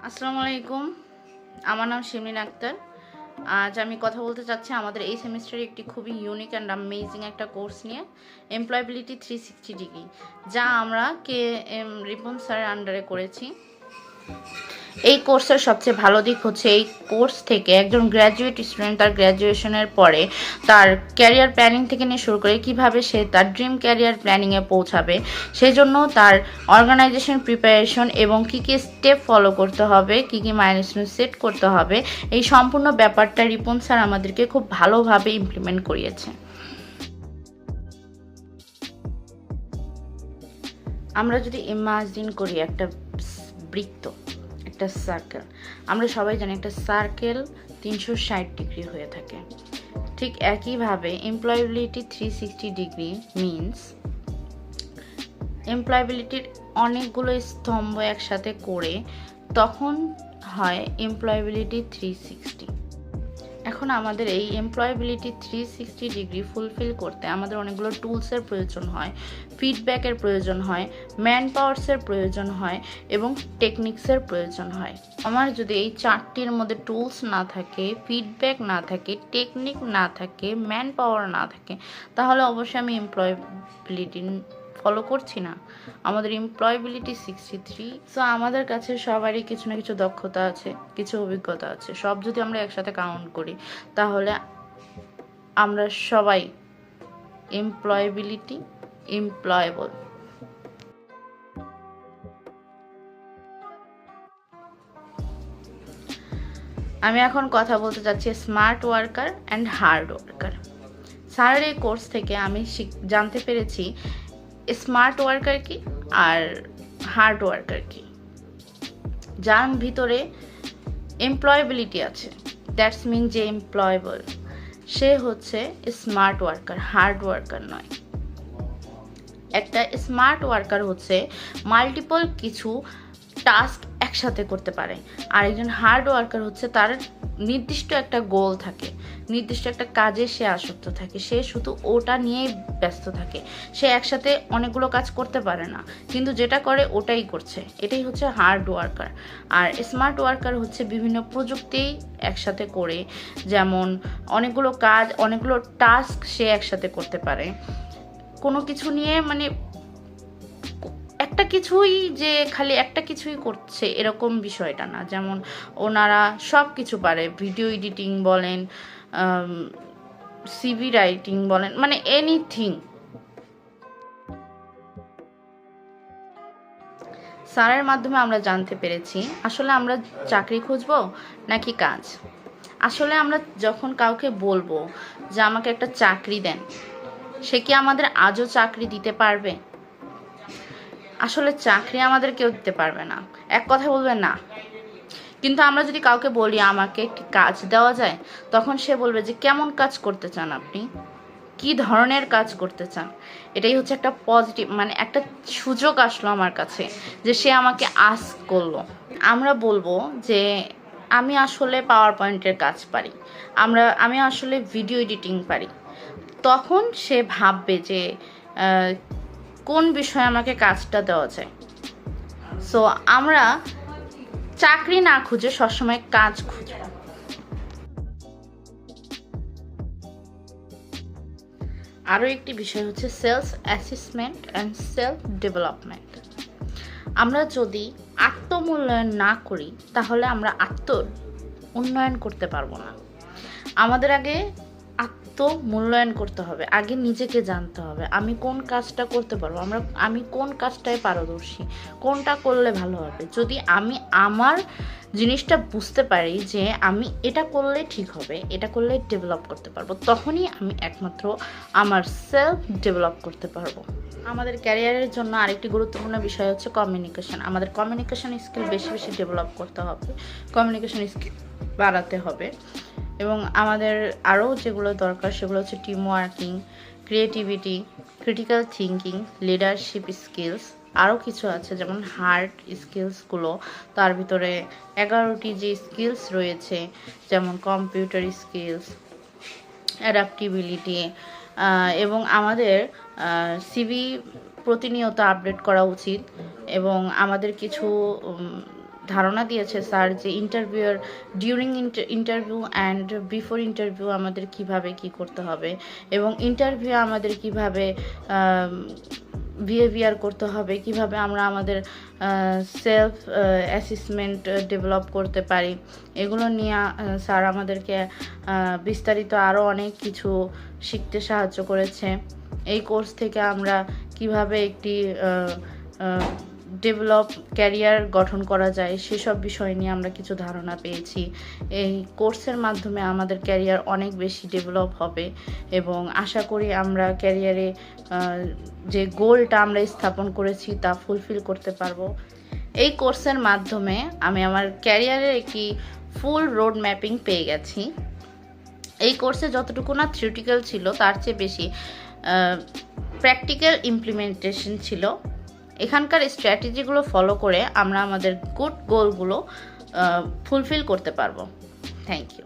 আসসালামু আলাইকুম। আমার নাম শিমলিন আক্তার। আজ আমি কথা বলতে চাচ্ছি আমাদের এই সেমিস্টারে একটি খুবই ইউনিক অ্যান্ড অ্যামেজিং একটা কোর্স নিয়ে, এমপ্লয়াবিলিটি 360 ডিগ্রি, যা আমরা রিপন স্যারের আন্ডারে করেছি। এই কোর্সের সবচেয়ে ভালো দিক হচ্ছে এই কোর্স থেকে একজন গ্র্যাজুয়েট স্টুডেন্ট তার গ্র্যাজুয়েশনের পরে তার ক্যারিয়ার প্ল্যানিং থেকে নিয়ে শুরু করে কিভাবে সে তার ড্রিম ক্যারিয়ার প্ল্যানিংয়ে পৌঁছাবে, সেই জন্য তার অর্গানাইজেশন প্রিপারেশন এবং কী কী স্টেপ ফলো করতে হবে, কী কী মাইলস্টোন সেট করতে হবে, এই সম্পূর্ণ ব্যাপারটা রিপন স্যার আমাদেরকে খুব ভালোভাবে ইমপ্লিমেন্ট করিয়েছে। আমরা যদি ইমাজিন করি একটা বৃত্ত, একটা সার্কেল, আমরা সবাই জানি একটা সার্কেল 360 ডিগ্রি হয়ে থাকে। ঠিক একইভাবে এমপ্লয়াবিলিটি 360 ডিগ্রি মিনস এমপ্লয়াবিলিটির অনেকগুলো স্তম্ভ একসাথে করে তখন হয় এমপ্লয়াবিলিটি 360। এখন আমাদের এই এমপ্লয়াবিলিটি 360 ডিগ্রি ফুলফিল করতে আমাদের অনেকগুলো টুলসের প্রয়োজন হয়, ফিডব্যাকের প্রয়োজন হয়, ম্যান পাওয়ার্সের প্রয়োজন হয় এবং টেকনিক্সের প্রয়োজন হয়। আমার যদি এই চারটির মধ্যে টুলস না থাকে, ফিডব্যাক না থাকে, টেকনিক না থাকে, ম্যান পাওয়ার না থাকে, তাহলে অবশ্যই আমি এমপ্লয়াবিলিটি ফলো করছি না। আমাদের এমপ্লয়াবিলিটি 63। সো আমাদের কাছে সবারই কিছু না কিছু দক্ষতা আছে, কিছু অভিজ্ঞতা আছে। সব যদি আমরা একসাথে কাউন্ট করি তাহলে আমরা সবাই এমপ্লয়েবল। আমি এখন কথা বলতে চাচ্ছি smart worker and hard worker. স্যারের এই কোর্স থেকে আমি জানতে পেরেছি স্মার্ট ওয়ার্কার কি আর হার্ড ওয়ার্কার কি। যার ভিতরে এমপ্লয়াবিলিটি আছে, দ্যাটস মিন যে এমপ্লয়েবল, সে হচ্ছে স্মার্ট ওয়ার্কার, হার্ড ওয়ার্কার নয়। একটা স্মার্ট ওয়ার্কার হচ্ছে মাল্টিপল কিছু টাস্ক একসাথে করতে পারে, আর একজন হার্ড ওয়ার্কার হচ্ছে তার নির্দিষ্ট একটা গোল থাকে, নির্দিষ্ট একটা কাজে সে আসক্ত থাকে, সে শুধু ওটা নিয়েই ব্যস্ত থাকে, সে একসাথে অনেকগুলো কাজ করতে পারে না, কিন্তু যেটা করে ওটাই করছে। এটাই হচ্ছে হার্ড ওয়ার্কার। আর স্মার্ট ওয়ার্কার হচ্ছে বিভিন্ন প্রযুক্তি একসাথে করে, যেমন অনেকগুলো কাজ, অনেকগুলো টাস্ক সে একসাথে করতে পারে। কোনো কিছু নিয়ে মানে একটা কিছুই যে খালি একটা কিছুই করছে এরকম বিষয়টা না। যেমন ওনারা সব কিছু পারে, ভিডিও এডিটিং বলেন, সিভি রাইটিং বলেন, মানে এনিথিং। স্যারের মাধ্যমে আমরা জানতে পেরেছি আসলে আমরা চাকরি খুঁজবো নাকি কাজ। আসলে আমরা যখন কাউকে বলবো যে আমাকে একটা চাকরি দেন, সে কি আমাদের আজও চাকরি দিতে পারবে? আসলে চাকরি আমাদের কেউ দিতে পারবে না, এক কথা বলবে না। কিন্তু আমরা যদি কাউকে বলি আমাকে একটি কাজ দেওয়া যায়, তখন সে বলবে যে কেমন কাজ করতে চান আপনি, কি ধরনের কাজ করতে চান। এটাই হচ্ছে একটা পজিটিভ, মানে একটা সুযোগ আসলো আমার কাছে যে সে আমাকে আস্ক করলো। আমরা বলবো যে আমি আসলে পাওয়ার পয়েন্টের কাজ পারি, আমি আসলে ভিডিও এডিটিং পারি, তখন সে ভাববে যে কোন বিষয়ে আমাকে কাজটা দেওয়া যায়। সো আমরা চাকরি না খুঁজে সবসময় কাজ খুঁজব। আরও একটি বিষয় হচ্ছে self assessment and self development. আমরা যদি আত্মমূল্যায়ন না করি তাহলে আমরা উন্নয়ন করতে পারবো না। আমাদের আগে আত্মমূল্যায়ন করতে হবে, আগে নিজেকে জানতে হবে আমি কোন কাজটা করতে পারবো, আমি কোন কাজটায় পারদর্শী, কোনটা করলে ভালো হবে। যদি আমি আমার জিনিসটা বুঝতে পারি যে আমি এটা করলে ঠিক হবে, এটা করলে ডেভেলপ করতে পারবো, তখনই আমি একমাত্র আমার সেলফ ডেভেলপ করতে পারবো। আমাদের ক্যারিয়ারের জন্য আরেকটি গুরুত্বপূর্ণ বিষয় হচ্ছে কমিউনিকেশন। আমাদের কমিউনিকেশন স্কিল বেশি বেশি ডেভেলপ করতে হবে, কমিউনিকেশন স্কিল বাড়াতে হবে। এবং আমাদের আরও যেগুলো দরকার সেগুলো হচ্ছে team working, creativity, critical thinking, leadership skills, আরও কিছু আছে যেমন হার্ড স্কিলসগুলো। তার ভিতরে 11টি যে স্কিলস রয়েছে, যেমন কম্পিউটার স্কিলস, অ্যাডাপ্টিবিলিটি, এবং আমাদের সিভি প্রতিনিয়ত আপডেট করা উচিত। এবং আমাদের কিছু ধারণা দিয়েছে স্যার যে ইন্টারভিউর during interview and before interview আমাদের কিভাবে কি করতে হবে এবং ইন্টারভিউ আমাদের কিভাবে বিহেভিয়ার করতে হবে, কিভাবে আমরা আমাদের সেলফ অ্যাসেসমেন্ট ডেভেলপ করতে পারি, এগুলো নিয়ে স্যার আমাদেরকে বিস্তারিত আরও অনেক কিছু শিখতে সাহায্য করেছে। এই কোর্স থেকে আমরা কিভাবে একটি ডেভেলপ ক্যারিয়ার গঠন করা যায় সেসব বিষয় নিয়ে আমরা কিছু ধারণা পেয়েছি। এই কোর্সের মাধ্যমে আমাদের ক্যারিয়ার অনেক বেশি ডেভেলপ হবে এবং আশা করি আমরা ক্যারিয়ারে যে গোলটা আমরা স্থাপন করেছি তা ফুলফিল করতে পারবো। এই কোর্সের মাধ্যমে আমি আমার ক্যারিয়ারের একটি ফুল রোড ম্যাপিং পেয়ে গেছি। এই কোর্সে যতটুকু না থিওরিটিক্যাল ছিল তার চেয়ে বেশি প্র্যাকটিক্যাল ইমপ্লিমেন্টেশন ছিল। এখানকার স্ট্র্যাটেজিগুলো ফলো করে আমরা আমাদের গুড গোলগুলো ফুলফিল করতে পারবো। Thank you.